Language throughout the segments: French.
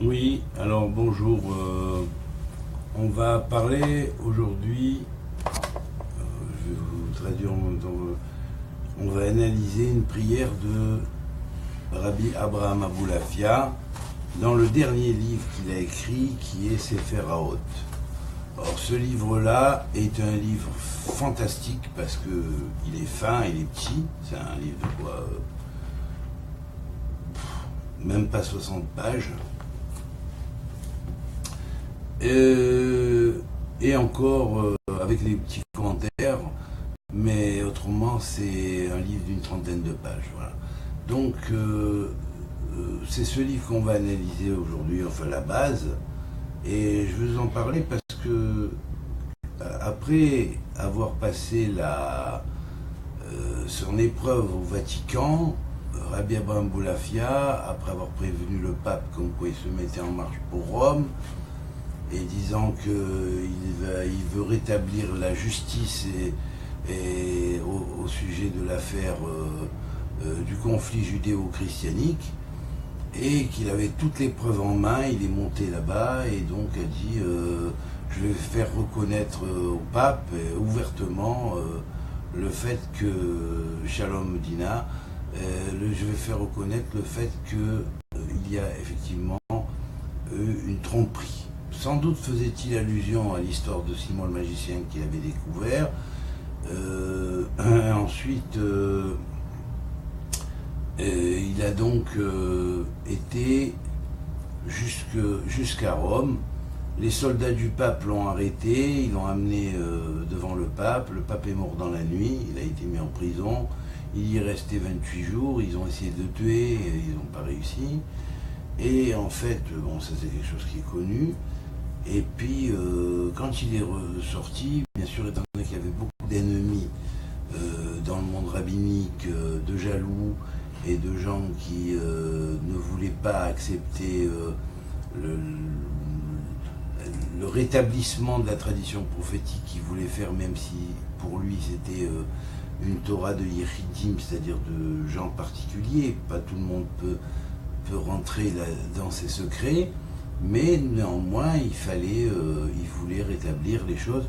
Oui, alors bonjour. On va parler aujourd'hui, je vais vous traduire en même temps, on va analyser une prière de Rabbi Abraham Aboulafia dans le dernier livre qu'il a écrit qui est Sefer Haot. Alors ce livre-là est un livre fantastique parce que il est fin, il est petit, c'est un livre de quoi même pas 60 pages. Et encore avec les petits commentaires, mais autrement c'est un livre d'une trentaine de pages. Voilà. Donc c'est ce livre qu'on va analyser aujourd'hui, enfin la base, et je veux en parler parce que après avoir passé son épreuve au Vatican, Rabbi Abraham Aboulafia, après avoir prévenu le pape comme quoi il se mettait en marche pour Rome, et disant qu'il veut rétablir la justice et au sujet de l'affaire du conflit judéo-christianique, et qu'il avait toutes les preuves en main, il est monté là-bas et donc a dit je vais faire reconnaître au pape ouvertement le fait que Shalom Dina, je vais faire reconnaître le fait qu'il y a effectivement une tromperie. Sans doute faisait-il allusion à l'histoire de Simon le magicien qu'il avait découvert. Ensuite, il a donc été jusqu'à Rome. Les soldats du pape l'ont arrêté, ils l'ont amené devant le pape est mort dans la nuit, il a été mis en prison, il y est resté 28 jours, ils ont essayé de le tuer, ils n'ont pas réussi. Et en fait, bon, ça c'est quelque chose qui est connu. Et puis, quand il est ressorti, bien sûr, étant donné qu'il y avait beaucoup d'ennemis dans le monde rabbinique, de jaloux et de gens qui ne voulaient pas accepter le rétablissement de la tradition prophétique qu'il voulait faire, même si pour lui c'était une Torah de Yechidim, c'est-à-dire de gens particuliers, pas tout le monde peut rentrer dans ses secrets. Mais néanmoins, il voulait rétablir les choses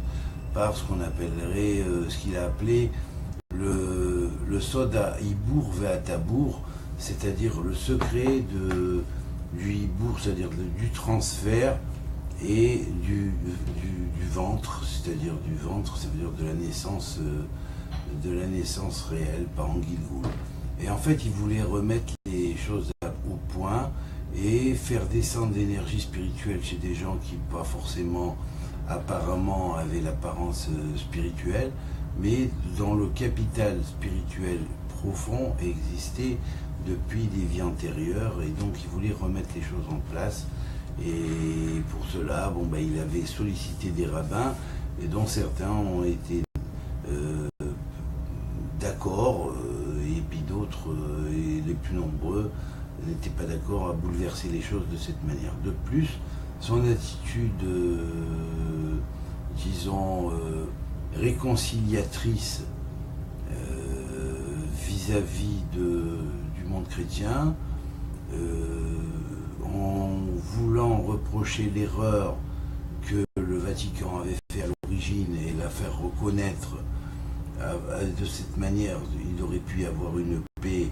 par ce qu'on appellerait, ce qu'il a appelé le Sod HaIbour Ve'Atabour, c'est-à-dire le secret du Hibour, c'est-à-dire du transfert, et du ventre, c'est-à-dire du ventre, ça veut dire de la naissance réelle, pas en Gilgoul. Et en fait, il voulait remettre les choses au point et faire descendre l'énergie spirituelle chez des gens qui pas forcément apparemment avaient l'apparence spirituelle, mais dont le capital spirituel profond existait depuis des vies antérieures, et donc il voulait remettre les choses en place. Et pour cela, il avait sollicité des rabbins, et dont certains ont été d'accord, et puis d'autres, et les plus nombreux, n'était pas d'accord à bouleverser les choses de cette manière. De plus, son attitude, disons, réconciliatrice vis-à-vis du monde chrétien, en voulant reprocher l'erreur que le Vatican avait fait à l'origine et la faire reconnaître de cette manière, il aurait pu y avoir une paix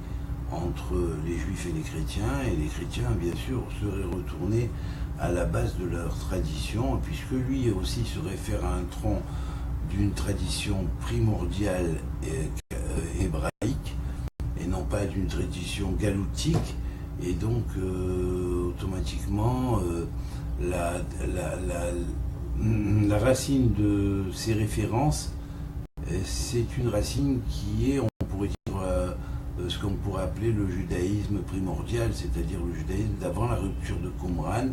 entre les juifs et les chrétiens, bien sûr, seraient retournés à la base de leur tradition, puisque lui aussi se réfère à un tronc d'une tradition primordiale hébraïque, et non pas d'une tradition galoutique, et donc automatiquement la racine de ces références, c'est une racine qui est, on pourrait dire, ce qu'on pourrait appeler le judaïsme primordial, c'est-à-dire le judaïsme d'avant la rupture de Qumran,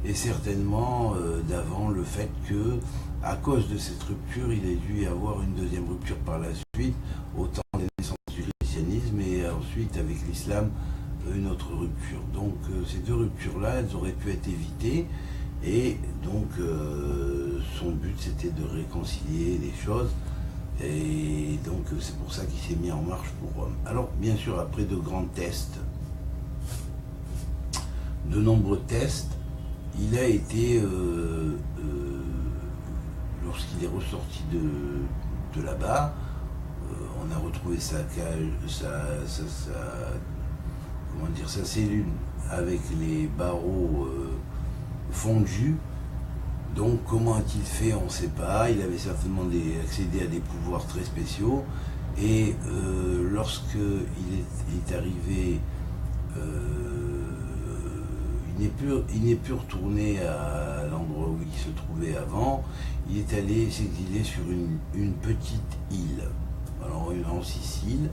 et certainement d'avant le fait que, à cause de cette rupture, il a dû y avoir une deuxième rupture par la suite, au temps des naissances du christianisme, et ensuite avec l'islam, une autre rupture. Donc ces deux ruptures-là, elles auraient pu être évitées, et donc son but c'était de réconcilier les choses. Et donc c'est pour ça qu'il s'est mis en marche pour Rome. Alors bien sûr, après de grands tests, de nombreux tests, il a été, lorsqu'il est ressorti de là-bas, on a retrouvé sa cage, comment dire, sa cellule avec les barreaux fondus. Donc comment a-t-il fait, on ne sait pas. Il avait certainement accédé à des pouvoirs très spéciaux. Et lorsqu'il est arrivé, il n'est plus retourné à l'endroit où il se trouvait avant. Il est allé s'exiler sur une petite île, alors en Sicile.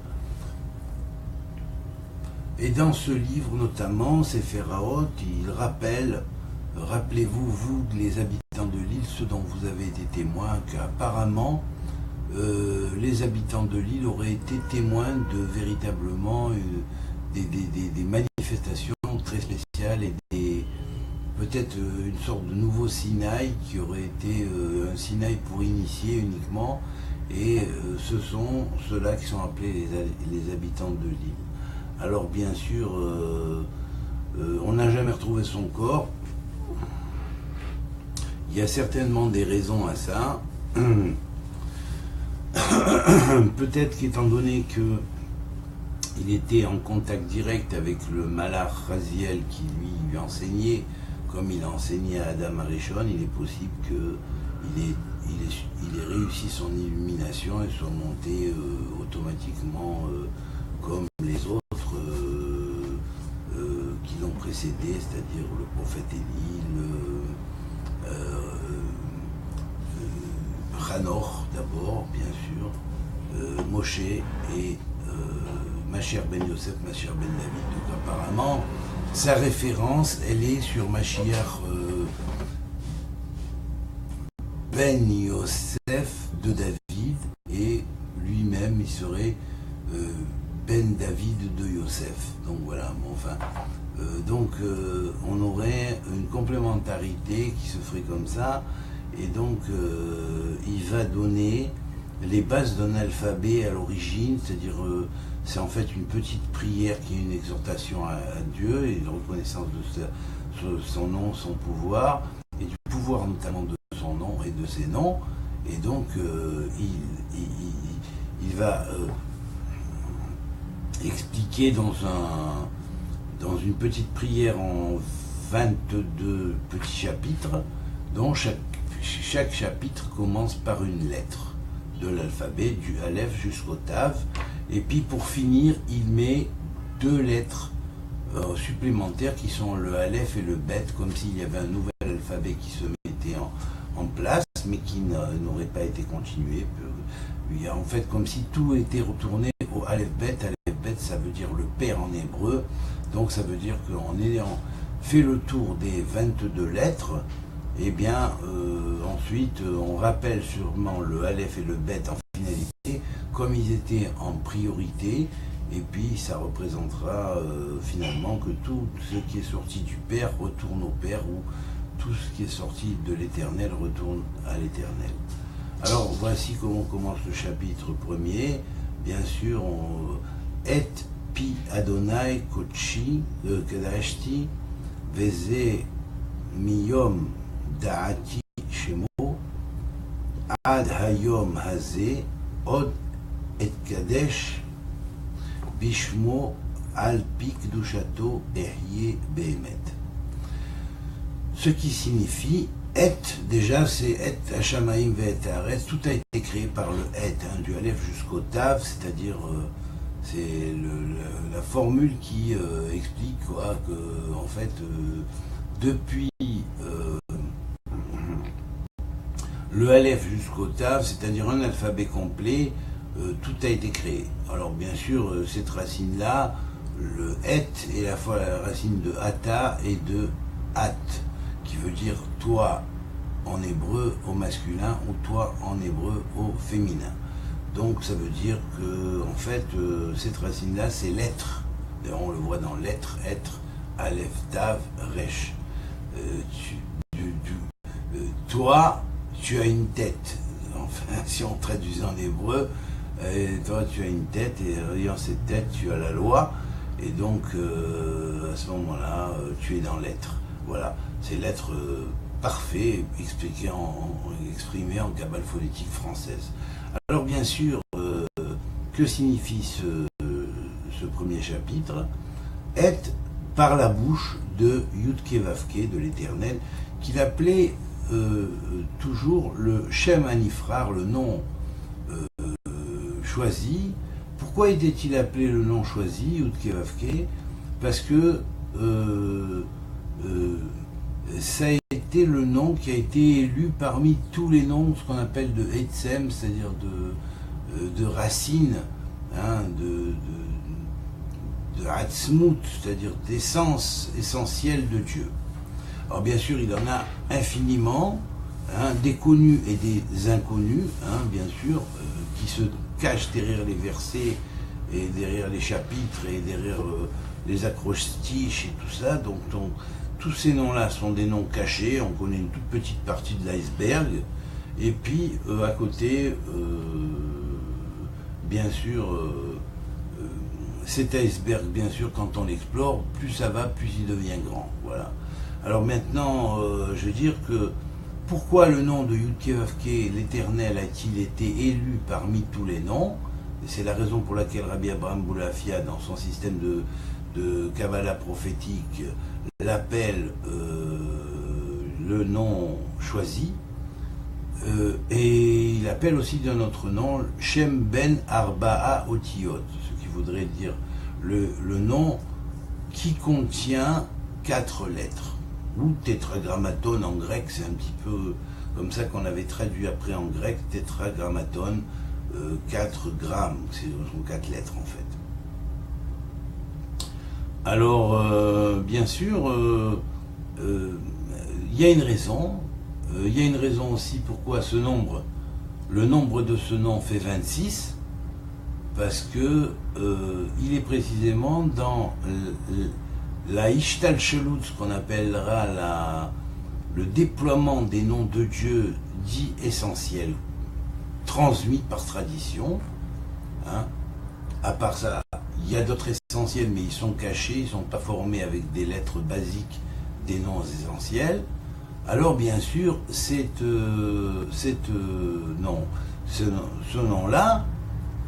Et dans ce livre notamment, Seferaot, il rappelez-vous, vous les habitants de l'île, ceux dont vous avez été témoins, qu'apparemment les habitants de l'île auraient été témoins de véritablement des manifestations très spéciales et peut-être une sorte de nouveau Sinaï qui aurait été un Sinaï pour initier uniquement, et ce sont ceux-là qui sont appelés les habitants de l'île. Alors bien sûr, on n'a jamais retrouvé son corps. Il y a certainement des raisons à ça. Peut-être qu'étant donné qu'il était en contact direct avec le Malach Raziel qui lui enseignait, comme il a enseigné à Adam Arishon, il est possible qu'il ait réussi son illumination et soit monté automatiquement comme les autres qui l'ont précédé, c'est-à-dire le prophète Élie, Hanor d'abord, bien sûr, Moshe et Mashiach ben Yosef, Mashiach ben David. Donc apparemment, sa référence, elle est sur Mashiach ben Yosef de David, et lui-même, il serait ben David de Yosef. Donc voilà, bon, enfin, on aurait une complémentarité qui se ferait comme ça. Et donc, il va donner les bases d'un alphabet à l'origine, c'est-à-dire, c'est en fait une petite prière qui est une exhortation à Dieu et une reconnaissance de son nom, son pouvoir, et du pouvoir notamment de son nom et de ses noms. Et donc, il va expliquer dans une petite prière en 22 petits chapitres, dont chaque chapitre commence par une lettre de l'alphabet, du Aleph jusqu'au Tav, et puis pour finir, il met 2 lettres supplémentaires qui sont le Aleph et le Bet, comme s'il y avait un nouvel alphabet qui se mettait en place, mais qui n'aurait pas été continué. En fait, comme si tout était retourné au Aleph Bet. Aleph Bet, ça veut dire le Père en hébreu, donc ça veut dire qu'en ayant fait le tour des 22 lettres, et bien ensuite on rappelle sûrement le Aleph et le Bet en finalité, comme ils étaient en priorité, et puis ça représentera finalement que tout ce qui est sorti du Père retourne au Père, ou tout ce qui est sorti de l'Éternel retourne à l'Éternel. Alors voici comment commence le chapitre premier. Bien sûr, Et pi Adonai Kochi Kadashti Veze Miyom Da'ati Shemo Ad Hayom Haze Od Et Kadesh Bishmo Al Pi Kdushato Ehye Behemet. Ce qui signifie Et, déjà c'est Et Hashamaim Ve'et Haaretz, tout a été créé par le Et, du Aleph jusqu'au Tav, c'est-à-dire c'est la formule qui explique que en fait depuis le Aleph jusqu'au Tav, c'est-à-dire un alphabet complet, tout a été créé. Alors bien sûr, cette racine-là, le Et est à la fois la racine de Ata et de At, qui veut dire toi en hébreu au masculin ou toi en hébreu au féminin. Donc ça veut dire que en fait cette racine-là c'est l'être. D'ailleurs on le voit dans l'être, être, Aleph, Tav, Resh. Toi tu as une tête. Enfin si on traduisait en hébreu, toi tu as une tête, et ayant cette tête tu as la loi, et donc à ce moment-là tu es dans l'être. Voilà, c'est l'être parfait exprimé en cabale phonétique française. Alors bien sûr, que signifie ce premier chapitre? Est par la bouche de Yudke Vavke, de l'Éternel, qu'il appelait toujours le Shem Anifrar, le nom choisi. Pourquoi était-il appelé le nom choisi, Yudke Vavke? Parce que ça a été le nom qui a été élu parmi tous les noms, ce qu'on appelle de Etzem, c'est-à-dire de racines, hein, de Hatzmut, c'est-à-dire d'essence essentielle de Dieu. Alors bien sûr, il en a infiniment, hein, des connus et des inconnus, hein, bien sûr, qui se cachent derrière les versets et derrière les chapitres et derrière les acrostiches et tout ça. Donc tous ces noms-là sont des noms cachés, on connaît une toute petite partie de l'iceberg, et puis à côté, bien sûr, cet iceberg, bien sûr, quand on l'explore, plus ça va, plus il devient grand. Voilà. Alors maintenant, je veux dire que pourquoi le nom de Yudke Vavke, l'Éternel, a-t-il été élu parmi tous les noms? Et c'est la raison pour laquelle Rabbi Abraham Boulafia, dans son système de Kabbalah prophétique, l'appelle le nom choisi. Et il appelle aussi d'un autre nom Shem Ben Arba'a Otiyot, ce qui voudrait dire le nom qui contient 4 lettres, ou tétragrammaton en grec, c'est un petit peu comme ça qu'on avait traduit après en grec, tétragrammaton, 4 grammes, ce sont 4 lettres en fait. Alors, bien sûr, il y a une raison. Il y a une raison aussi pourquoi le nombre de ce nom fait 26, parce que il est précisément dans la Ishtalchelut, ce qu'on appellera le déploiement des noms de Dieu dits essentiels, transmis par tradition. Hein. À part ça, il y a d'autres essentiels, mais ils sont cachés, ils ne sont pas formés avec des lettres basiques des noms essentiels. Alors bien sûr, ce nom-là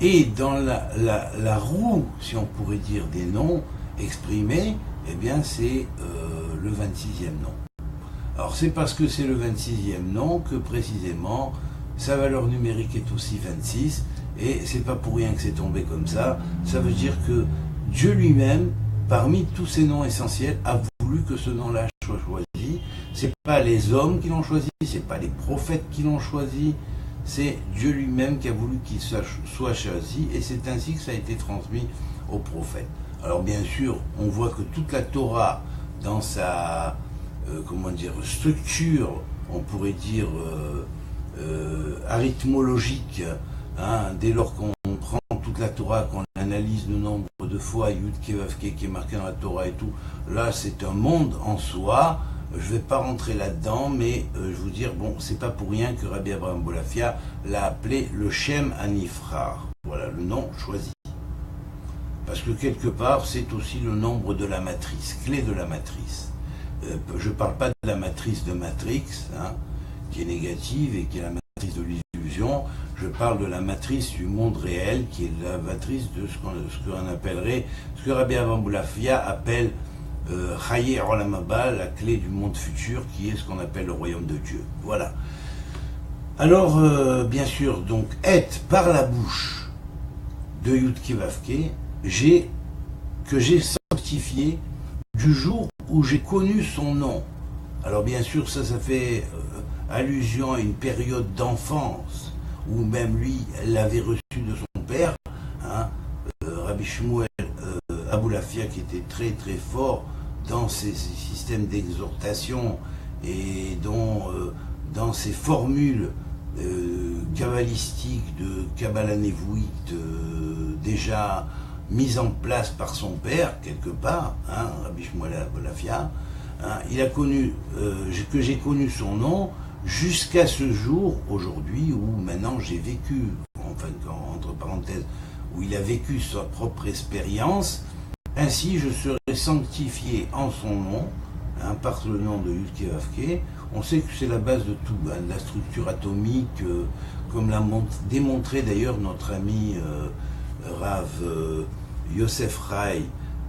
est dans la roue, si on pourrait dire, des noms exprimés, eh bien c'est le 26e nom. Alors c'est parce que c'est le 26e nom que précisément sa valeur numérique est aussi 26, et c'est pas pour rien que c'est tombé comme ça. Ça veut dire que Dieu lui-même, parmi tous ces noms essentiels, a voulu que ce nom-là soit choisi. C'est pas les hommes qui l'ont choisi, c'est pas les prophètes qui l'ont choisi, c'est Dieu lui-même qui a voulu qu'il soit choisi, et c'est ainsi que ça a été transmis aux prophètes. Alors bien sûr, on voit que toute la Torah, dans sa structure, on pourrait dire arithmologique, hein, dès lors qu'on prend toute la Torah, qu'on analyse le nombre de fois Yudke Vavke qui est marqué dans la Torah et tout, là c'est un monde en soi. Je ne vais pas rentrer là-dedans, mais je vous dire, bon, c'est pas pour rien que Rabbi Abraham Boulafia l'a appelé le Shem Anifrar. Voilà, le nom choisi. Parce que quelque part, c'est aussi le nombre de la matrice, clé de la matrice. Je ne parle pas de la matrice de Matrix, hein, qui est négative et qui est la matrice de l'illusion. Je parle de la matrice du monde réel, qui est la matrice de ce qu'on appellerait, ce que Rabbi Abraham Boulafia appelle Chaye Olam Haba, la clé du monde futur, qui est ce qu'on appelle le royaume de Dieu. Voilà. Alors, bien sûr, donc, être par la bouche de Yudke Vavke, que j'ai sanctifié du jour où j'ai connu son nom. Alors, bien sûr, ça fait allusion à une période d'enfance, où même lui, l'avait reçu de son père, hein, Rabbi Shmuel Aboulafia, qui était très très fort dans ses systèmes d'exhortation et dans ses formules kabbalistiques de Kabbalah Névouite déjà mises en place par son père, quelque part, hein, Rabbi Shmuel Aboulafia, hein, il a connu, que j'ai connu son nom jusqu'à ce jour, aujourd'hui, où maintenant j'ai vécu, enfin, entre parenthèses, où il a vécu sa propre expérience. Ainsi, je serai sanctifié en son nom, hein, porte le nom de Yudke-Vavke. On sait que c'est la base de tout, hein, de la structure atomique, comme l'a démontré d'ailleurs notre ami Rav Yosef Rai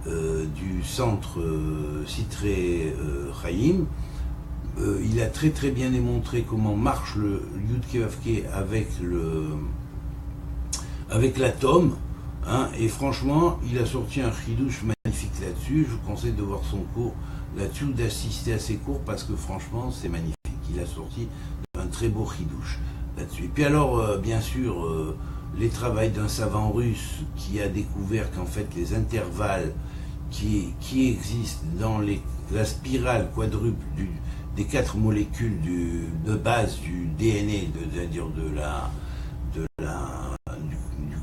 du centre Sitré Chaim. Il a très très bien démontré comment marche le Yudke-Vavke avec l'atome, hein, et franchement, il a sorti un chidouche magnifique là-dessus. Je vous conseille de voir son cours là-dessus, d'assister à ses cours, parce que franchement, c'est magnifique. Il a sorti un très beau chidouche là-dessus. Et puis alors, bien sûr, les travaux d'un savant russe qui a découvert qu'en fait, les intervalles qui existent dans la spirale quadruple des 4 molécules de base du DNA, c'est-à-dire du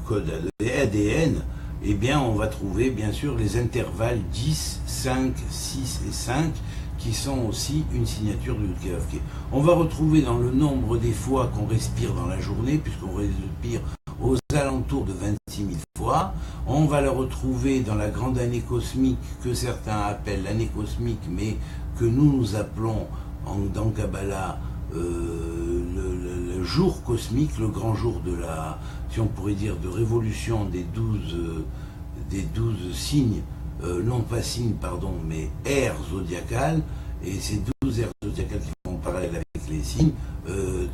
code ADN, eh bien on va trouver bien sûr les intervalles 10, 5, 6 et 5 qui sont aussi une signature du Yudke-Vavke. On va retrouver dans le nombre des fois qu'on respire dans la journée, puisqu'on respire aux alentours de 26 000 fois. On va le retrouver dans la grande année cosmique que certains appellent l'année cosmique, mais que nous appelons dans Kabbalah le jour cosmique, le grand jour de la, si on pourrait dire, de révolution des 12 signes, non pas signes, pardon, mais ères zodiacales, et ces 12 ères zodiacales qui font parallèle avec les signes,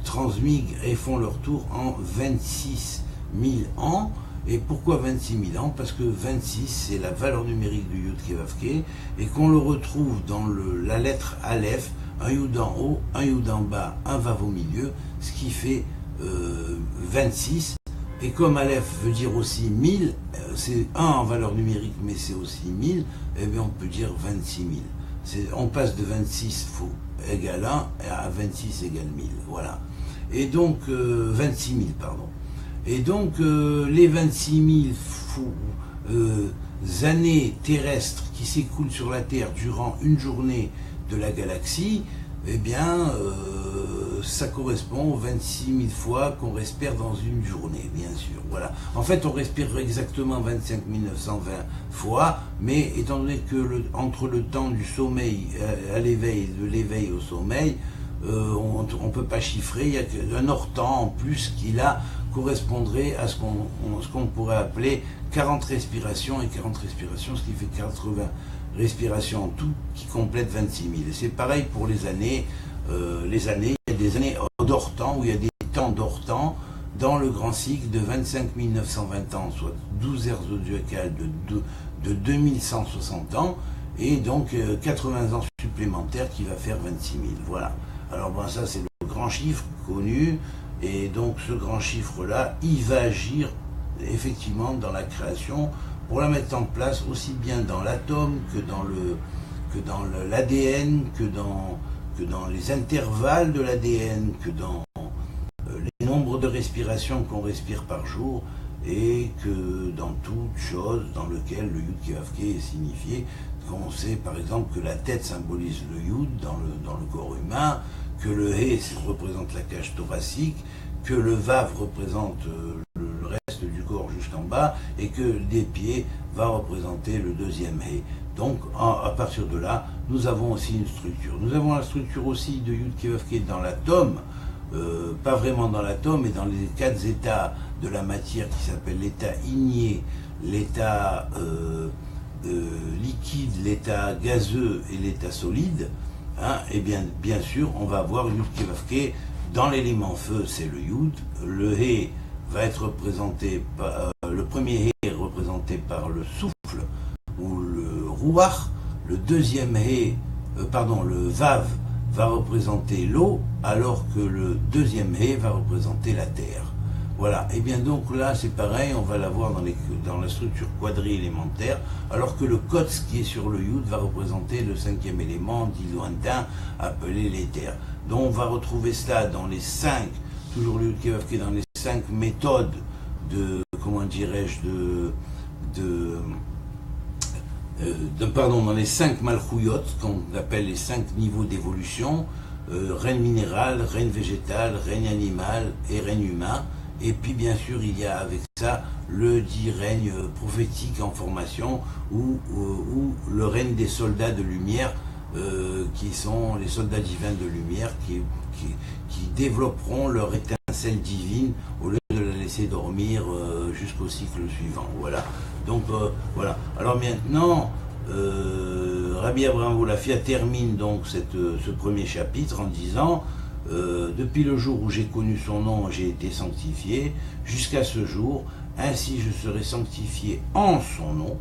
transmigrent et font leur tour en 26 000 ans. Et pourquoi 26 000 ans? Parce que 26, c'est la valeur numérique du Yudke-Vavke, et qu'on le retrouve dans la lettre Aleph, un Yud en haut, un Yud en bas, un Vav au milieu, ce qui fait 26. Et comme Aleph veut dire aussi 1000, c'est 1 en valeur numérique, mais c'est aussi 1000, eh bien on peut dire 26 000. On passe de 26 égale 1 à 26 égale 1000. Voilà. Et donc, 26 000, pardon. Et donc, les 26 000 années terrestres qui s'écoulent sur la Terre durant une journée de la galaxie, eh bien, ça correspond aux 26 000 fois qu'on respire dans une journée, bien sûr. Voilà. En fait, on respire exactement 25 920 fois, mais étant donné que entre le temps du sommeil à l'éveil et de l'éveil au sommeil, on ne peut pas chiffrer, il y a un hors-temps en plus qui là correspondrait à ce qu'on pourrait appeler 40 respirations, et 40 respirations, ce qui fait 80 respirations en tout, qui complètent 26 000. Et c'est pareil pour les années. Il y a des années d'hors-temps, où il y a des temps d'hors-temps, dans le grand cycle de 25 920 ans, soit 12 ères zodiacales de 2160 ans, et donc 80 ans supplémentaires qui va faire 26 000. Voilà. Alors bon, ça c'est le grand chiffre connu, et donc ce grand chiffre-là, il va agir effectivement dans la création, pour la mettre en place aussi bien dans l'atome que dans l'ADN, que dans les intervalles de l'ADN, que dans les nombres de respirations qu'on respire par jour, et que dans toute chose dans lequel le Yudke-Vavke est signifié. On sait par exemple que la tête symbolise le Yud dans le corps humain, que le He représente la cage thoracique, que le Vav représente le reste du corps juste en bas, et que des pieds va représenter le deuxième He. Donc à partir de là, nous avons aussi une structure. Nous avons la structure aussi de Yudke-Vavke dans l'atome, pas vraiment dans l'atome, mais dans les 4 états de la matière qui s'appellent l'état igné, l'état liquide, l'état gazeux et l'état solide. Hein, et bien sûr, on va avoir Yudke-Vavke dans l'élément feu, c'est le Yud. Le He va être représenté par le premier He est représenté par le souffle ou le Ruach. Le deuxième He, le Vav va représenter l'eau, alors que le deuxième He va représenter la terre. Voilà, et bien donc là c'est pareil, on va l'avoir dans la structure quadri-élémentaire, alors que le Kots qui est sur le Yud va représenter le 5e élément dit lointain, appelé l'éther. Donc on va retrouver cela dans les 5, toujours le Yudke-Vavke, dans les 5 méthodes dans les 5 malchouyot, qu'on appelle les 5 niveaux d'évolution, règne minéral, règne végétal, règne animal et règne humain. Et puis bien sûr il y a avec ça le dit règne prophétique en formation, ou le règne des soldats de lumière, qui sont les soldats divins de lumière qui développeront leur étincelle divine au lieu de la laisser dormir jusqu'au cycle suivant. Voilà. Donc voilà. Alors maintenant, Rabbi Abraham Aboulafia termine donc ce premier chapitre en disant depuis le jour où j'ai connu son nom, j'ai été sanctifié, jusqu'à ce jour, ainsi je serai sanctifié en son nom,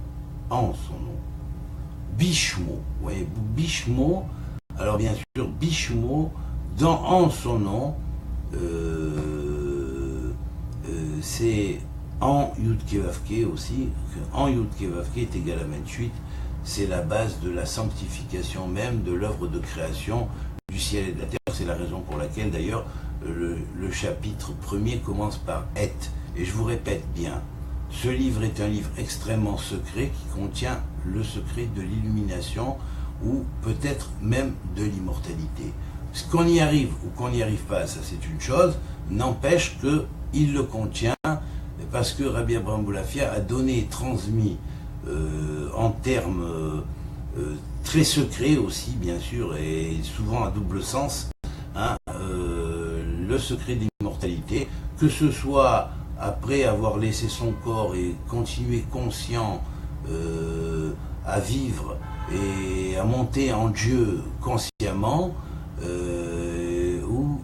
Bishmo, vous voyez, Bishmo, alors bien sûr, Bishmo, en son nom, c'est en Yud Kevavke aussi, en Yud Kevavke est égal à 28, c'est la base de la sanctification même de l'œuvre de création du ciel et de la terre. C'est la raison pour laquelle d'ailleurs le chapitre premier commence par « Et ». Et je vous répète bien, ce livre est un livre extrêmement secret qui contient le secret de l'illumination ou peut-être même de l'immortalité. Ce qu'on y arrive ou qu'on n'y arrive pas, ça c'est une chose, n'empêche qu'il le contient parce que Rabbi Abraham Aboulafia a donné et transmis en termes très secrets aussi bien sûr et souvent à double sens le secret de l'immortalité, que ce soit après avoir laissé son corps et continuer conscient à vivre et à monter en Dieu consciemment ou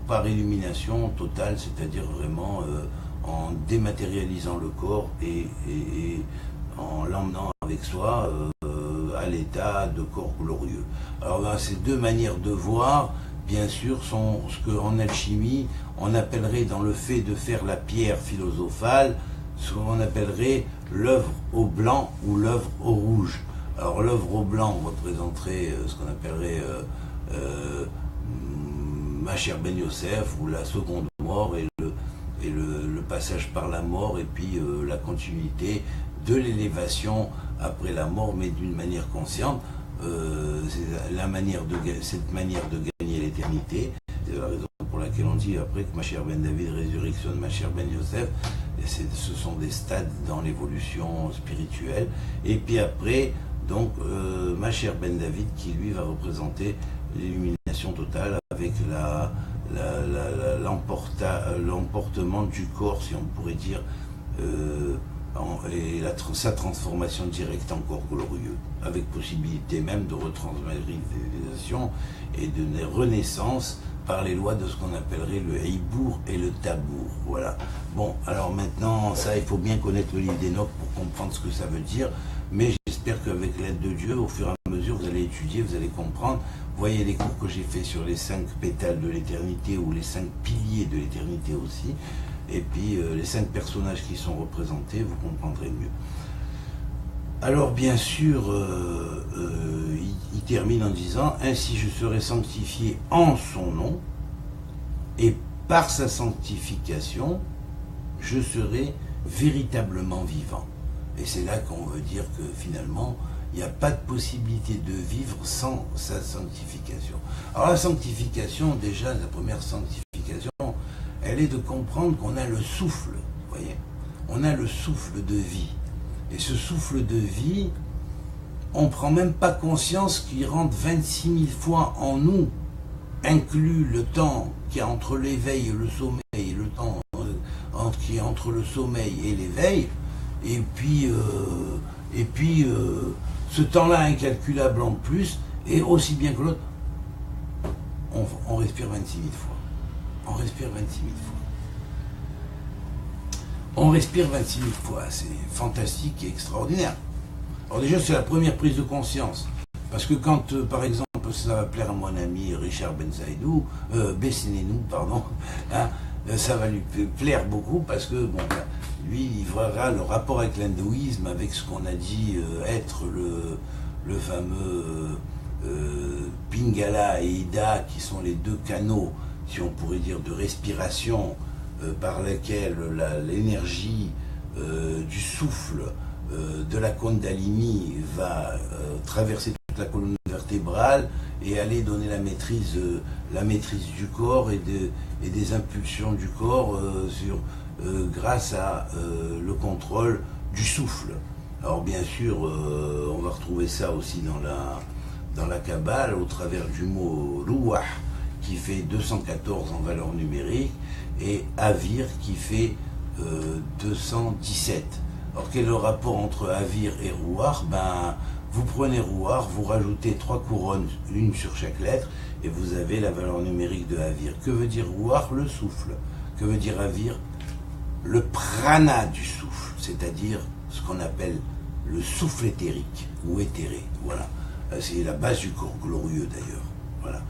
par illumination totale, c'est-à-dire vraiment en dématérialisant le corps et en l'emmenant avec soi à l'état de corps glorieux. Alors ben, ces deux manières de voir, bien sûr, sont ce qu'en alchimie, on appellerait dans le fait de faire la pierre philosophale, ce qu'on appellerait l'œuvre au blanc ou l'œuvre au rouge. Alors l'œuvre au blanc représenterait ce qu'on appellerait Mashiach ben Yosef ou la seconde mort et le passage par la mort et puis la continuité de l'élévation après la mort, mais d'une manière consciente. C'est cette manière de gagner l'éternité. C'est la raison pour laquelle on dit après que Mashiach ben David résurrectionne Mashiach ben Yosef. Ce sont des stades dans l'évolution spirituelle. Et puis après, donc, Mashiach ben David qui lui va représenter l'illumination totale avec l'emportement du corps, si on pourrait dire, et sa transformation directe en corps glorieux, avec possibilité même de retransmigration et de renaissance par les lois de ce qu'on appellerait le Heibour et le Tabour. Voilà. Bon, alors maintenant, ça, il faut bien connaître le livre d'Enoch pour comprendre ce que ça veut dire, mais j'espère qu'avec l'aide de Dieu, au fur et à mesure, vous allez étudier, vous allez comprendre. Vous voyez les cours que j'ai fait sur les 5 pétales de l'éternité ou les 5 piliers de l'éternité aussi. Et puis les 5 personnages qui sont représentés, vous comprendrez mieux. Alors bien sûr, il termine en disant « Ainsi je serai sanctifié en son nom, et par sa sanctification, je serai véritablement vivant. » Et c'est là qu'on veut dire que finalement, il n'y a pas de possibilité de vivre sans sa sanctification. Alors la sanctification, déjà, la première sanctification, elle est de comprendre qu'on a le souffle, vous voyez, on a le souffle de vie. Et ce souffle de vie, on ne prend même pas conscience qu'il rentre 26 000 fois en nous, inclus le temps qui est entre l'éveil et le sommeil, le temps qui est entre le sommeil et l'éveil, et puis ce temps-là incalculable en plus, et aussi bien que l'autre, on respire 26 000 fois. On respire 26 000 fois. On respire 26 000 fois, c'est fantastique et extraordinaire. Alors déjà, c'est la première prise de conscience. Parce que quand, par exemple, ça va plaire à mon ami Richard Bessénénou, pardon, hein, ça va lui plaire beaucoup parce que, bon, lui, il verra le rapport avec l'hindouisme, avec ce qu'on a dit être le fameux Pingala et Ida, qui sont les 2 canaux, si on pourrait dire, de respiration par lesquels l'énergie du souffle de la Kundalini va traverser toute la colonne vertébrale et aller donner la maîtrise du corps et des impulsions du corps grâce à le contrôle du souffle. Alors bien sûr, on va retrouver ça aussi dans la Kabbale au travers du mot Ruach qui fait 214 en valeur numérique et Avir qui fait 217. Alors quel est le rapport entre Avir et Ruach? Vous prenez Ruach, vous rajoutez 3 couronnes, une sur chaque lettre, et vous avez la valeur numérique de Avir. Que veut dire Ruach? Le souffle. Que veut dire Avir? Le prana du souffle, c'est-à-dire ce qu'on appelle le souffle éthérique ou éthéré. Voilà. C'est la base du corps glorieux d'ailleurs. Voilà.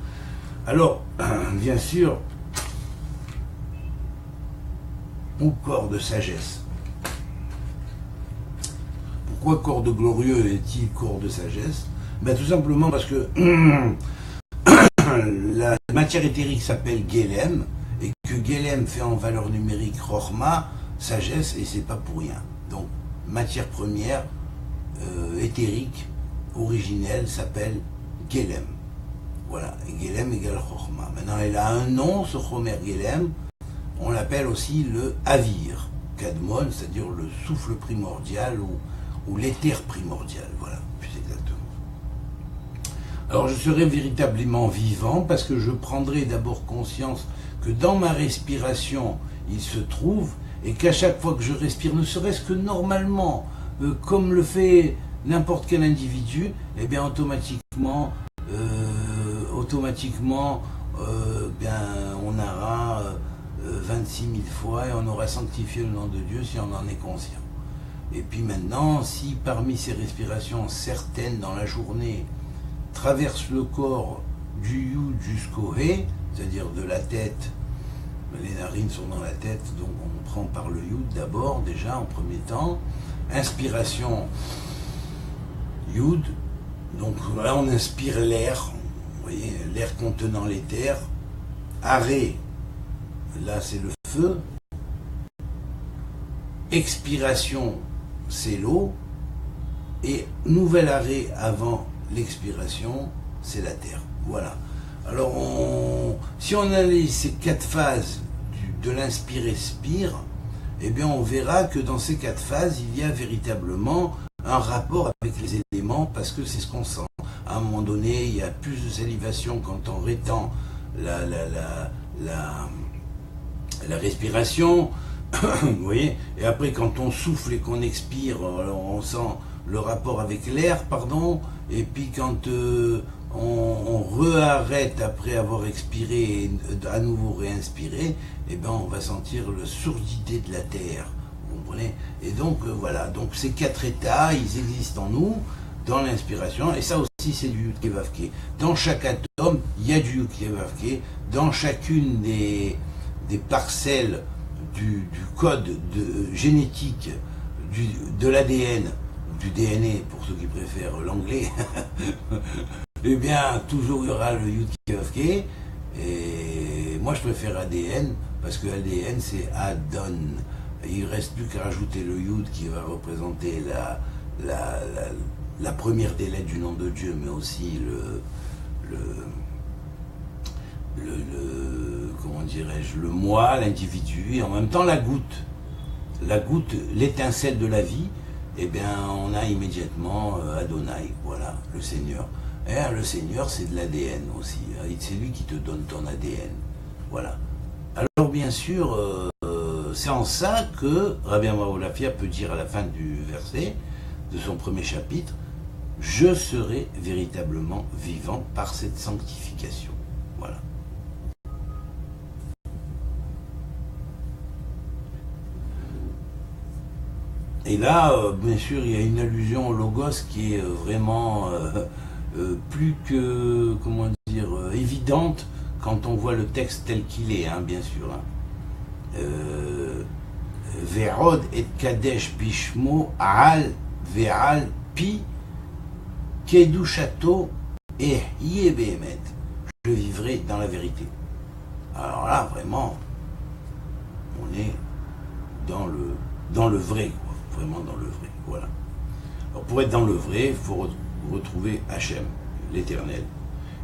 Alors, bien sûr, au corps de sagesse. Pourquoi corps de glorieux est-il corps de sagesse? Tout simplement parce que la matière éthérique s'appelle Guélem, et que Guélem fait en valeur numérique Rochma, sagesse, et c'est pas pour rien. Donc, matière première éthérique, originelle, s'appelle Guélem. Voilà, et Guélem égale Rochma. Maintenant, elle a un nom, ce Chomer Guélem, on l'appelle aussi le Avir, Kadmon, c'est-à-dire le souffle primordial ou l'éther primordial, voilà, plus exactement. Alors je serai véritablement vivant parce que je prendrai d'abord conscience que dans ma respiration, il se trouve, et qu'à chaque fois que je respire, ne serait-ce que normalement, comme le fait n'importe quel individu, eh bien automatiquement, on aura 26 000 fois et on aura sanctifié le nom de Dieu si on en est conscient. Et puis maintenant, si parmi ces respirations, certaines dans la journée traversent le corps du Yud jusqu'au He, c'est-à-dire de la tête, les narines sont dans la tête, donc on prend par le Yud d'abord, déjà en premier temps. Inspiration Yud, donc là on inspire l'air, vous voyez, l'air contenant l'éther. Arrêt, là c'est le feu. Expiration, c'est l'eau. Et nouvel arrêt avant l'expiration, c'est la terre. Voilà. Alors, si on a ces 4 phases de l'inspire-expire, eh bien on verra que dans ces 4 phases, il y a véritablement un rapport avec les éléments, parce que c'est ce qu'on sent. À un moment donné, il y a plus de salivation quand on rétend la respiration, vous voyez, et après quand on souffle et qu'on expire, on sent le rapport avec l'air, pardon, et puis quand on re-arrête après avoir expiré et à nouveau réinspiré, eh ben on va sentir la surdité de la terre, vous comprenez? Et donc voilà, donc ces 4 états, ils existent en nous, dans l'inspiration, et ça aussi c'est du Yud Kei Vav Kei. Dans chaque atome, il y a du Yud Kei Vav Kei, dans chacune des parcelles du code génétique de l'ADN, du DNA pour ceux qui préfèrent l'anglais, eh bien toujours il y aura le Yud Kei Vav Kei, et moi je préfère ADN parce que ADN c'est Adon. Il ne reste plus qu'à rajouter le Yud qui va représenter la première des lettres du nom de Dieu, mais aussi comment dirais-je, le moi, l'individu, et en même temps la goutte, l'étincelle de la vie. Eh bien, on a immédiatement Adonai, voilà, le Seigneur. Et le Seigneur, c'est de l'ADN aussi. C'est lui qui te donne ton ADN. Voilà. Alors, bien sûr, c'est en ça que Rabbi Abraham Olafia peut dire à la fin du verset de son premier chapitre, « Je serai véritablement vivant par cette sanctification. » Voilà. Et là, bien sûr, il y a une allusion au Logos qui est vraiment plus que, comment dire, évidente quand on voit le texte tel qu'il est, hein, bien sûr. Hein. Ve'od et Kadesh Bishmo Al Ve'al Pi Kedushato et Yebehemet. Je vivrai dans la vérité. Alors là, vraiment, on est dans le vrai, quoi. Vraiment dans le vrai, voilà. Alors pour être dans le vrai, il faut retrouver Hachem, l'éternel.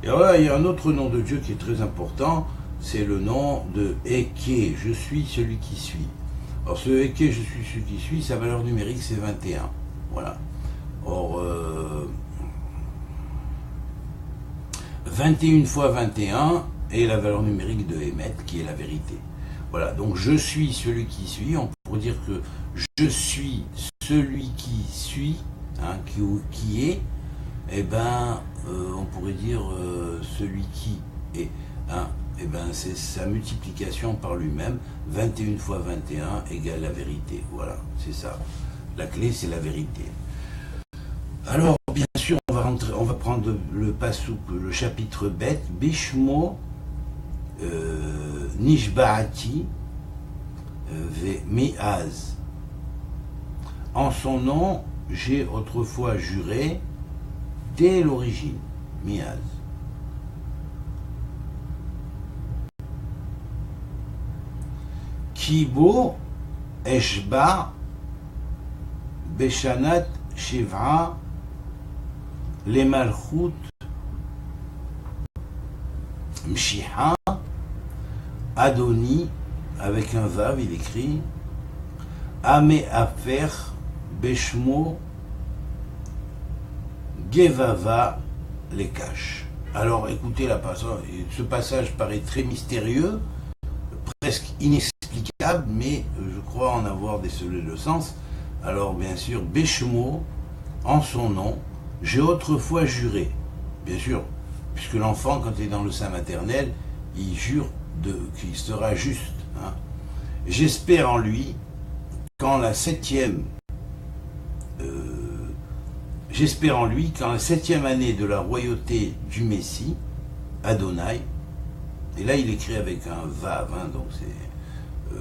Et alors là, il y a un autre nom de Dieu qui est très important, c'est le nom de Eke, je suis celui qui suis. Alors ce Eke, je suis celui qui suis, sa valeur numérique c'est 21. Voilà. Or, 21 fois 21 est la valeur numérique de Emet, qui est la vérité. Voilà, donc je suis celui qui suis, on pourrait dire que je suis celui qui suit, hein, qui est, eh ben, on pourrait dire celui qui est, hein, eh ben, c'est sa multiplication par lui-même, 21 fois 21 égale la vérité, voilà, c'est ça. La clé, c'est la vérité. Alors, bien sûr, on va prendre le pasouk, le chapitre bête, Bishmo, Nishbaati, Ve Mi'az. En son nom, j'ai autrefois juré dès l'origine, Mi'az. Kibo, Eshba, Beshanat, Shiv'a, les Malchut, Mshiha, Adoni, avec un vav, il écrit Ame Afer, Beshmo, Gevava, les caches. Alors écoutez ce passage paraît très mystérieux, presque inexplicable, mais je crois en avoir décelé le sens. Alors bien sûr, Beshmo, en son nom, j'ai autrefois juré, bien sûr, puisque l'enfant, quand il est dans le sein maternel, il jure qu'il sera juste. Hein. J'espère en lui qu'en la septième année de la royauté du Messie, Adonai, et là il écrit avec un vav, hein, donc c'est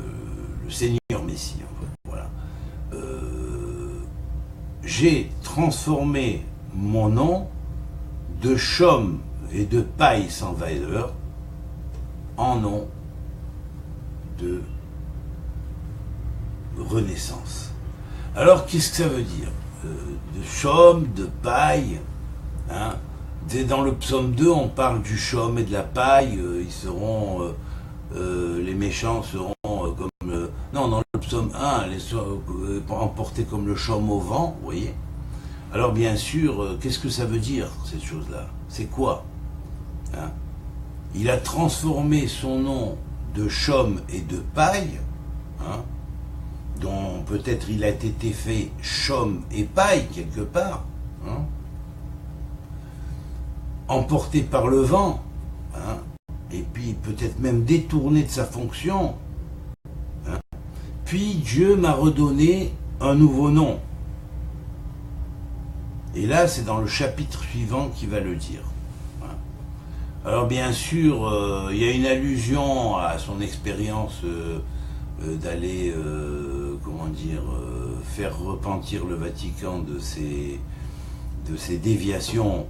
le Seigneur Messie, en fait, voilà. J'ai transformé mon nom de chaume et de paille sans valeur en nom de renaissance. Alors qu'est-ce que ça veut dire? De chaume, de paille, hein? Dans le psaume 2, on parle du chaume et de la paille, ils seront, les méchants seront comme non, dans le psaume 1, les emportés comme le chaume au vent, vous voyez. Alors bien sûr, qu'est-ce que ça veut dire, cette chose-là? C'est quoi, hein? Il a transformé son nom de chaume et de paille, hein, dont peut-être il a été fait chaume et paille quelque part, hein, emporté par le vent, hein, et puis peut-être même détourné de sa fonction. Hein. Puis Dieu m'a redonné un nouveau nom. Et là, c'est dans le chapitre suivant qu'il va le dire. Alors bien sûr, il y a une allusion à son expérience d'aller, faire repentir le Vatican de ses déviations,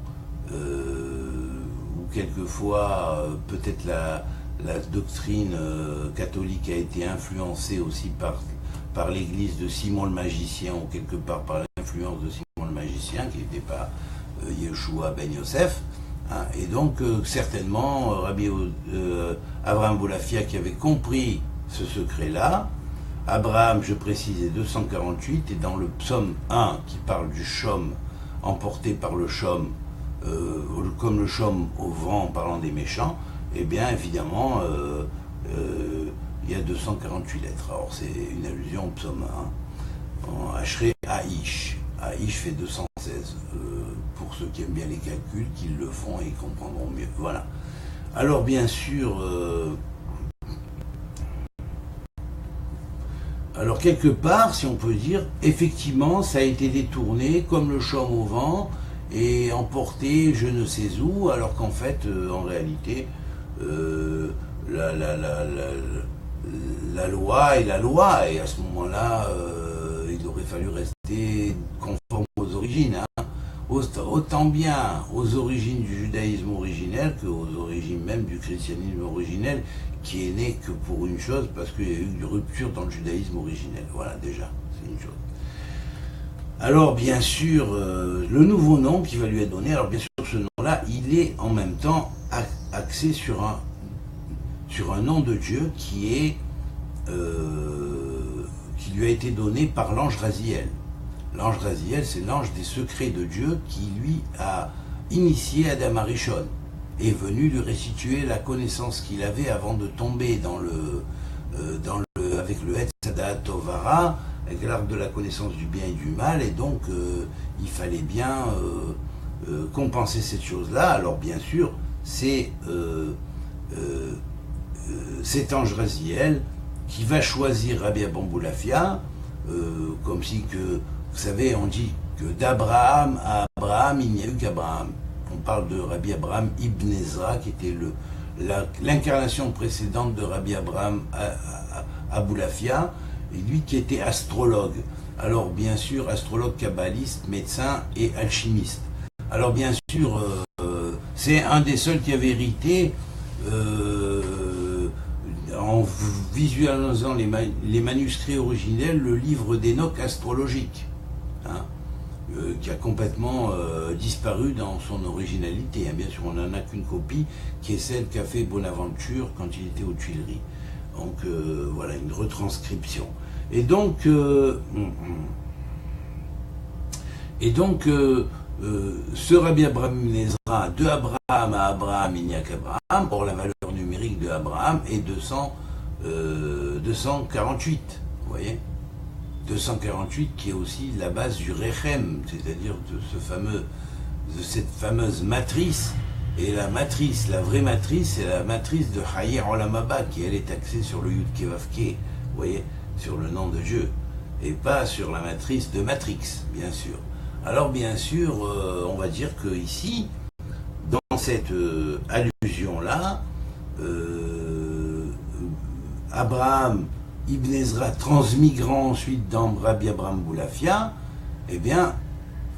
où quelquefois, peut-être la doctrine catholique a été influencée aussi par l'église de Simon le magicien, ou quelque part par l'influence de Simon le magicien, qui n'était pas Yeshua ben Yosef. Hein, et donc, certainement, Rabbi Abraham Bolafia, qui avait compris ce secret-là, Abraham, je précise, est 248, et dans le psaume 1, qui parle du chaume, emporté par le chaume, comme le chaume au vent, en parlant des méchants, eh bien, évidemment, il y a 248 lettres. Alors, c'est une allusion au psaume 1. En Ashrei Aish. Aish fait 216. Pour ceux qui aiment bien les calculs, qu'ils le font et comprendront mieux. Voilà. Alors, bien sûr, alors quelque part, si on peut dire, effectivement, ça a été détourné comme le chaume au vent et emporté je ne sais où, alors qu'en fait, en réalité, la loi est la loi, et à ce moment-là, il aurait fallu rester conforme aux origines, hein. Autant bien aux origines du judaïsme originel qu'aux origines même du christianisme originel, qui est né que pour une chose, parce qu'il y a eu une rupture dans le judaïsme originel. Voilà, déjà, c'est une chose. Alors, bien sûr, le nouveau nom qui va lui être donné, alors bien sûr, ce nom-là, il est en même temps axé sur un nom de Dieu qui lui a été donné par l'ange Raziel. L'ange Raziel, c'est l'ange des secrets de Dieu qui, lui, a initié Adam Arishon. est venu lui restituer la connaissance qu'il avait avant de tomber avec le Etzadat Tovara, avec l'arbre de la connaissance du bien et du mal, et donc il fallait bien compenser cette chose-là. Alors bien sûr, c'est cet ange Raziel qui va choisir Rabbi Aboulafia, comme si que, vous savez, on dit que d'Abraham à Abraham, il n'y a eu qu'Abraham. On parle de Rabbi Abraham Ibn Ezra, qui était l'incarnation précédente de Rabbi Abraham Aboulafia, et lui qui était astrologue. Alors bien sûr, astrologue kabbaliste, médecin et alchimiste. Alors bien sûr, c'est un des seuls qui avait hérité, en visualisant les manuscrits originels, le livre d'Enoch astrologique, hein, qui a complètement disparu dans son originalité. Hein. Bien sûr, on n'en a qu'une copie, qui est celle qu'a fait Bonaventure quand il était aux Tuileries. Donc voilà, une retranscription. Et donc, ce Rabbi Abraham Ezra, de Abraham à Abraham, il n'y a qu'Abraham. Or, la valeur numérique de Abraham est 248. Vous voyez, 248 qui est aussi la base du Rechem, c'est-à-dire de cette fameuse matrice. Et la matrice, la vraie matrice, c'est la matrice de Hayer Olam Haba, qui elle est axée sur le Yud Kevavke, vous voyez, sur le nom de Dieu, et pas sur la matrice de Matrix, bien sûr. Alors bien sûr, on va dire que ici, dans cette allusion-là, Abraham Ibn Ezra transmigrant ensuite dans Rabbi Abraham Aboulafia, eh bien,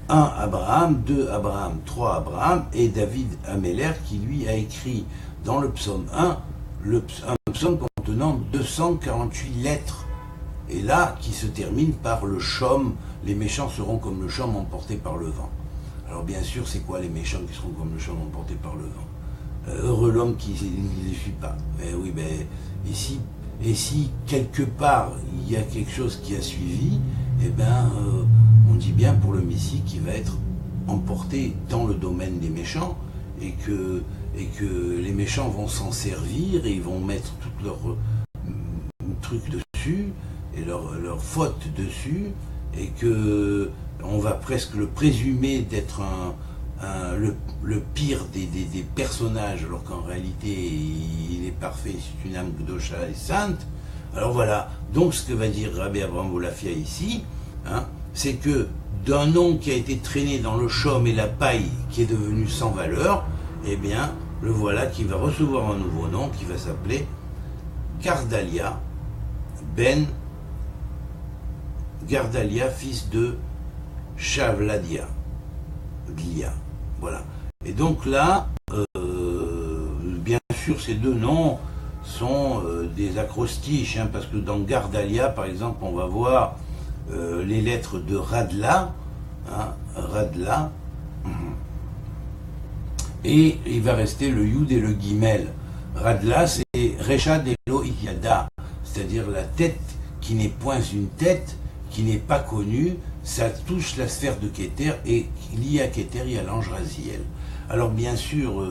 1 Abraham, 2 Abraham, 3 Abraham, et David Ameller qui lui a écrit dans le psaume 1, un psaume contenant 248 lettres, et là qui se termine par le chaume, les méchants seront comme le chaume emporté par le vent. Alors bien sûr, c'est quoi les méchants qui seront comme le chaume emporté par le vent? Heureux l'homme qui ne les suit pas. Mais oui, mais et si quelque part il y a quelque chose qui a suivi, eh bien, on dit bien pour le Messie qui va être emporté dans le domaine des méchants, et que les méchants vont s'en servir et ils vont mettre toutes leurs trucs dessus et leurs fautes dessus, et que on va presque le présumer d'être le pire des personnages, alors qu'en réalité il est parfait, c'est une âme Gdosha et sainte. Alors voilà, donc ce que va dire Rabbi Abraham Aboulafia ici, hein, c'est que d'un nom qui a été traîné dans le chaume et la paille, qui est devenu sans valeur, eh bien, le voilà qui va recevoir un nouveau nom, qui va s'appeler Gardalia, Gardalia, fils de Shavladia, voilà. Et donc là, bien sûr, ces deux noms sont des acrostiches, hein, parce que dans Gardalia, par exemple, on va voir les lettres de Radla, hein, Radla, et il va rester le Yud et le Gimel. Radla, c'est Reshad Elo Yada, c'est-à-dire la tête qui n'est point une tête, qui n'est pas connue, ça touche la sphère de Keter, et lié à Keter, il y a l'ange Raziel. Alors bien sûr,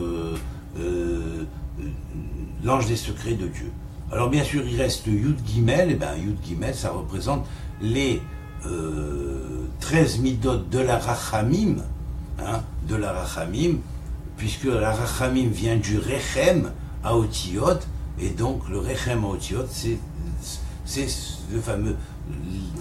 l'ange des secrets de Dieu. Alors bien sûr, il reste Yud Gimel, et bien Yud Gimel, ça représente les 13 midot de la Rachamim, hein, puisque la Rachamim vient du Rechem Haotiot, et donc le Rechem Haotiot, c'est le fameux,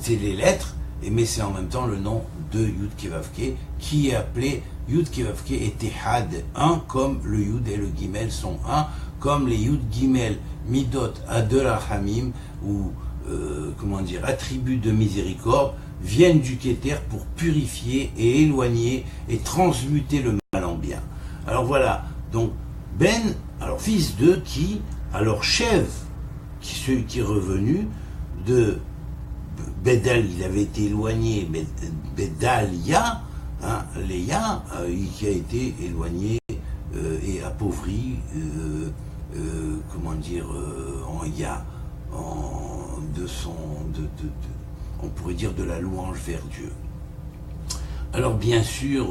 c'est les lettres, mais c'est en même temps le nom de Yud Kevavke, qui est appelé Yud Kevavke et Tehad, un, comme le Yud et le Gimel sont un, comme les Yud Gimel Midot Adelachamim, ou comment dire, attributs de miséricorde, viennent du Keter pour purifier et éloigner et transmuter le mal en bien. Alors voilà, donc alors fils de qui, alors Chev, qui est revenu de Bédal, il avait été éloigné, Bédalia, hein, Léa, qui a été éloigné et appauvri, comment dire, en Ya, on pourrait dire de la louange vers Dieu. Alors bien sûr,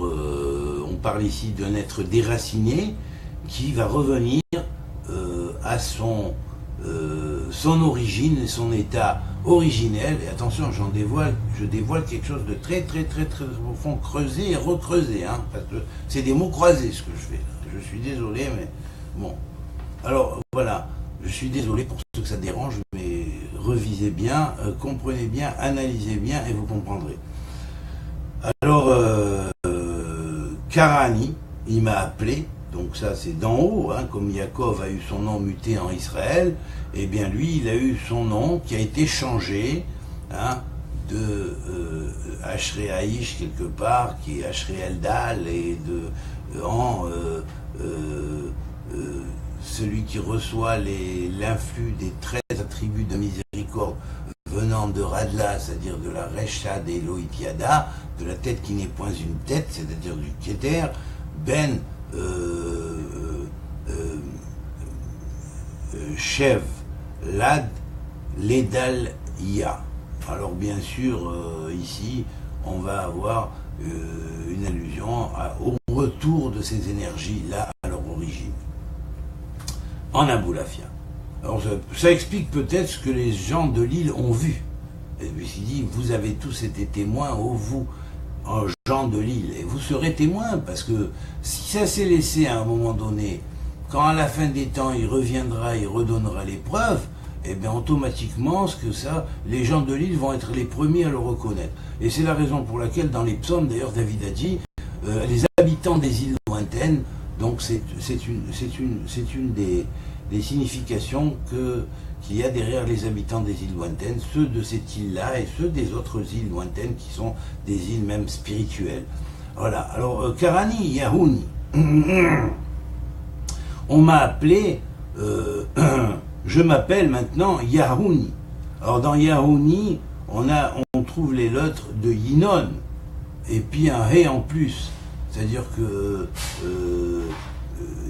on parle ici d'un être déraciné, qui va revenir à son origine et son état originel. Et attention, je dévoile quelque chose de très profond, creusé et recreusé, hein, parce que c'est des mots croisés ce que je fais. Je suis désolé, mais bon. Alors voilà, je suis désolé pour ceux que ça dérange, mais revisez bien, comprenez bien, analysez bien et vous comprendrez. Alors, Karani, il m'a appelé. Donc ça c'est d'en haut, hein, comme Yaakov a eu son nom muté en Israël, et bien lui il a eu son nom qui a été changé, hein, de Ashrei Haïch quelque part, qui est Ashrei Eldal, et celui qui reçoit l'influx des 13 attributs de miséricorde venant de Radla, c'est-à-dire de la Resha d'Elohit Yada, de la tête qui n'est point une tête, c'est-à-dire du Keter, Ben Chev, Lad, Ledal, Ya. Alors bien sûr, ici, on va avoir une allusion au retour de ces énergies-là à leur origine. En Aboulafia. Alors ça explique peut-être ce que les gens de l'île ont vu. Et puis il dit, vous avez tous été témoins, vous, gens de l'île, et vous serez témoins, parce que si ça s'est laissé à un moment donné, quand à la fin des temps il reviendra, il redonnera les preuves, et bien automatiquement, les gens de l'île vont être les premiers à le reconnaître. Et c'est la raison pour laquelle dans les psaumes, d'ailleurs David a dit, les habitants des îles lointaines, donc c'est une des significations qu'il y a derrière les habitants des îles lointaines, ceux de cette île-là et ceux des autres îles lointaines qui sont des îles même spirituelles. Voilà, alors Karani, Yahouni, on m'a appelé, je m'appelle maintenant Yahouni. Alors dans Yahouni, on trouve les lettres de Yinon, et puis un He en plus, c'est-à-dire que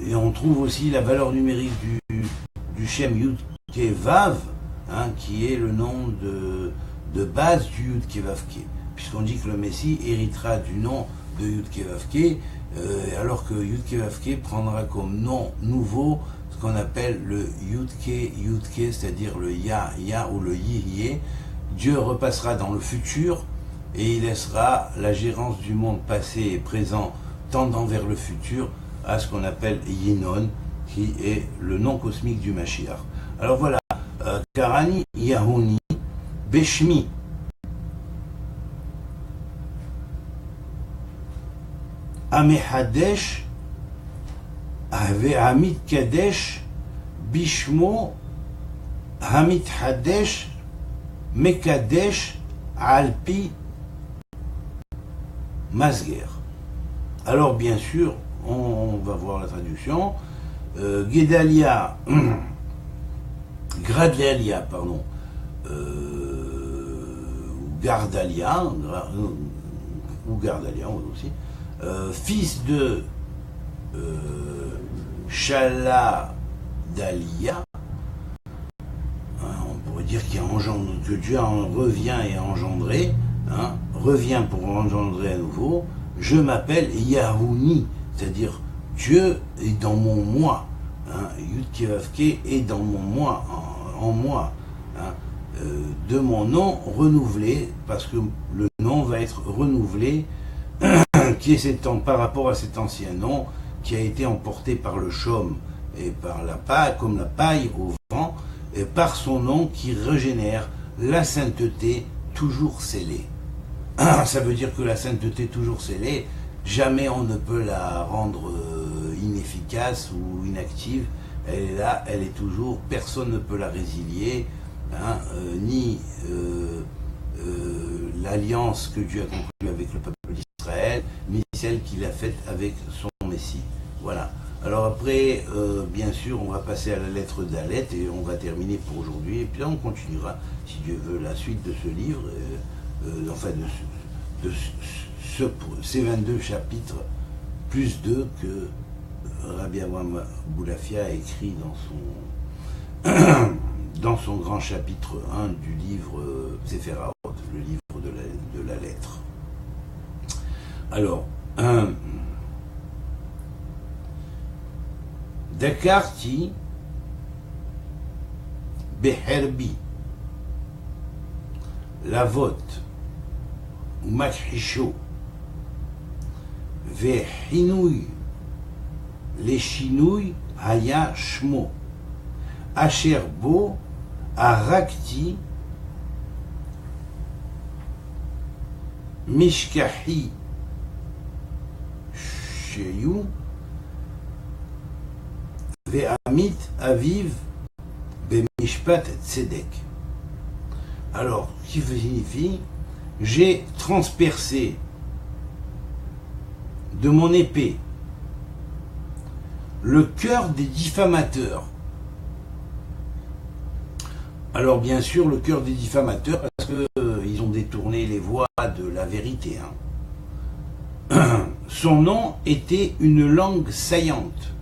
et on trouve aussi la valeur numérique du Shem Yud Ke Vav, hein, qui est le nom de base du Yud Ke Vav Ke, puisqu'on dit que le Messie héritera du nom de Yud Ke Vav Ke, alors que Yud Ke Vav Ke prendra comme nom nouveau ce qu'on appelle le Yud Ke, c'est-à-dire le Ya ou le Yé. Dieu repassera dans le futur et il laissera la gérance du monde passé et présent tendant vers le futur à ce qu'on appelle Yinon, qui est le nom cosmique du Mashiach. Alors voilà, Karani Yahouni Beshmi. Amehadesh Hamid Kadesh Bishmo Hamid Hadesh Mekadesh Alpi Masger. Alors bien sûr, on va voir la traduction. Gedalia, Gradlelia, pardon, Gardalia, ou Gardalia aussi, fils de Shaladalia, on pourrait dire que Dieu revient et a engendré, hein, revient pour engendrer à nouveau. Je m'appelle Yahouni, c'est-à-dire Dieu est dans mon moi, hein, Yud Ke Vav Ke est dans mon moi, en moi, hein, de mon nom renouvelé, parce que le nom va être renouvelé, qui est par rapport à cet ancien nom qui a été emporté par le chaume et par la paille, comme la paille au vent, et par son nom qui régénère la sainteté toujours scellée. Ça veut dire que la sainteté toujours scellée, jamais on ne peut la rendre inefficace ou inactive. Elle est là, elle est toujours, personne ne peut la résilier, hein, ni l'alliance que Dieu a conclue avec le peuple d'Israël, ni celle qu'il a faite avec son Messie. Voilà. Alors après, bien sûr, on va passer à la lettre d'Alet et on va terminer pour aujourd'hui. Et puis là, on continuera, si Dieu veut, la suite de ce livre, enfin de ces 22 chapitres, plus 2 que Rabbi Avraham Aboulafia a écrit dans son grand chapitre 1 du livre Sefer HaOt, le livre de la lettre. Alors, דקרתי בחרבי לבות ומכחישו וחינוי לשינוי היה שמו אשר בו הרגתי משכחי שיו ועמית אביו במשפט צדק. Alors, qui signifie j'ai transpercé de mon épée le cœur des diffamateurs. Alors bien sûr le cœur des diffamateurs parce que ils ont détourné les voies de la vérité. Son nom était une langue saillante.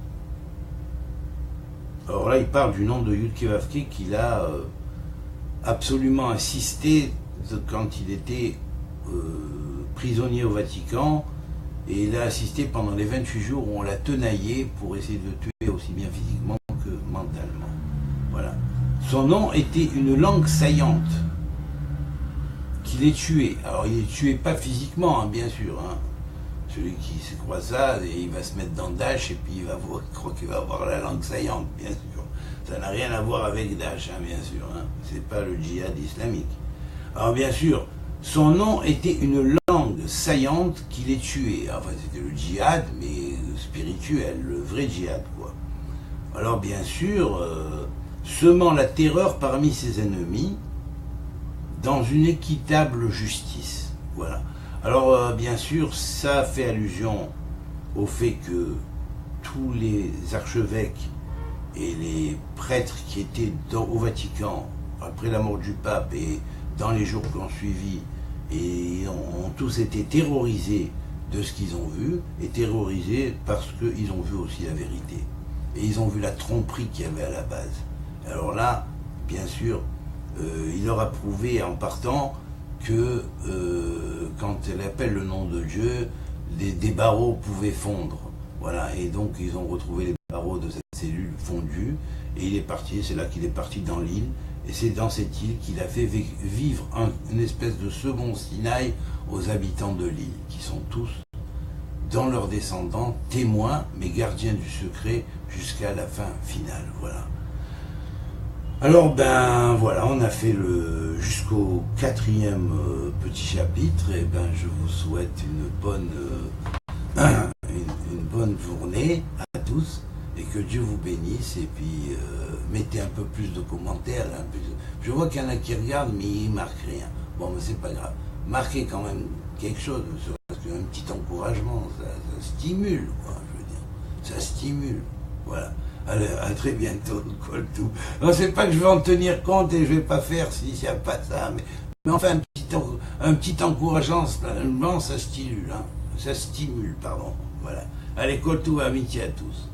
Alors là il parle du nom de Yudke Vavke qu'il a absolument insisté quand il était prisonnier au Vatican, et il a assisté pendant les 28 jours où on l'a tenaillé pour essayer de le tuer aussi bien physiquement que mentalement. Voilà. Son nom était une langue saillante qui les tuait. Alors il ne les tuait pas physiquement, bien sûr. Celui qui se croit ça, il va se mettre dans Daesh et puis il croit qu'il va avoir la langue saillante, bien sûr. Ça n'a rien à voir avec Daesh, bien sûr. C'est pas le djihad islamique. Alors bien sûr, son nom était une langue saillante qui les tuait. Enfin, c'était le djihad, mais spirituel, le vrai djihad, quoi. Alors bien sûr, semant la terreur parmi ses ennemis dans une équitable justice. Voilà. Alors bien sûr, ça fait allusion au fait que tous les archevêques et les prêtres qui étaient au Vatican après la mort du pape et dans les jours qui ont suivi, et ont tous été terrorisés de ce qu'ils ont vu, et terrorisés parce qu'ils ont vu aussi la vérité. Et ils ont vu la tromperie qu'il y avait à la base. Alors là, bien sûr, il leur a prouvé en partant que quand elle appelle le nom de Dieu, des barreaux pouvaient fondre. Voilà, et donc ils ont retrouvé les barreaux de cette cellule fondue, et il est parti, c'est là qu'il est parti dans l'île, et c'est dans cette île qu'il a fait vivre une espèce de second Sinaï aux habitants de l'île, qui sont tous, dans leurs descendants, témoins, mais gardiens du secret jusqu'à la fin finale. Voilà. Alors ben voilà, on a fait jusqu'au 4e petit chapitre, et ben je vous souhaite une bonne journée à tous, et que Dieu vous bénisse, et puis mettez un peu plus de commentaires. Je vois qu'il y en a qui regardent, mais ils ne marquent rien. Bon, mais c'est pas grave. Marquez quand même quelque chose, parce qu'un petit encouragement, ça stimule, quoi, je veux dire. Ça stimule, voilà. Allez, à très bientôt, Coltou. Non, c'est pas que je vais en tenir compte et je vais pas faire s'il n'y a pas ça, mais enfin, un petit encouragement, ça stimule, pardon. Voilà. Allez, Coltou, amitié à tous.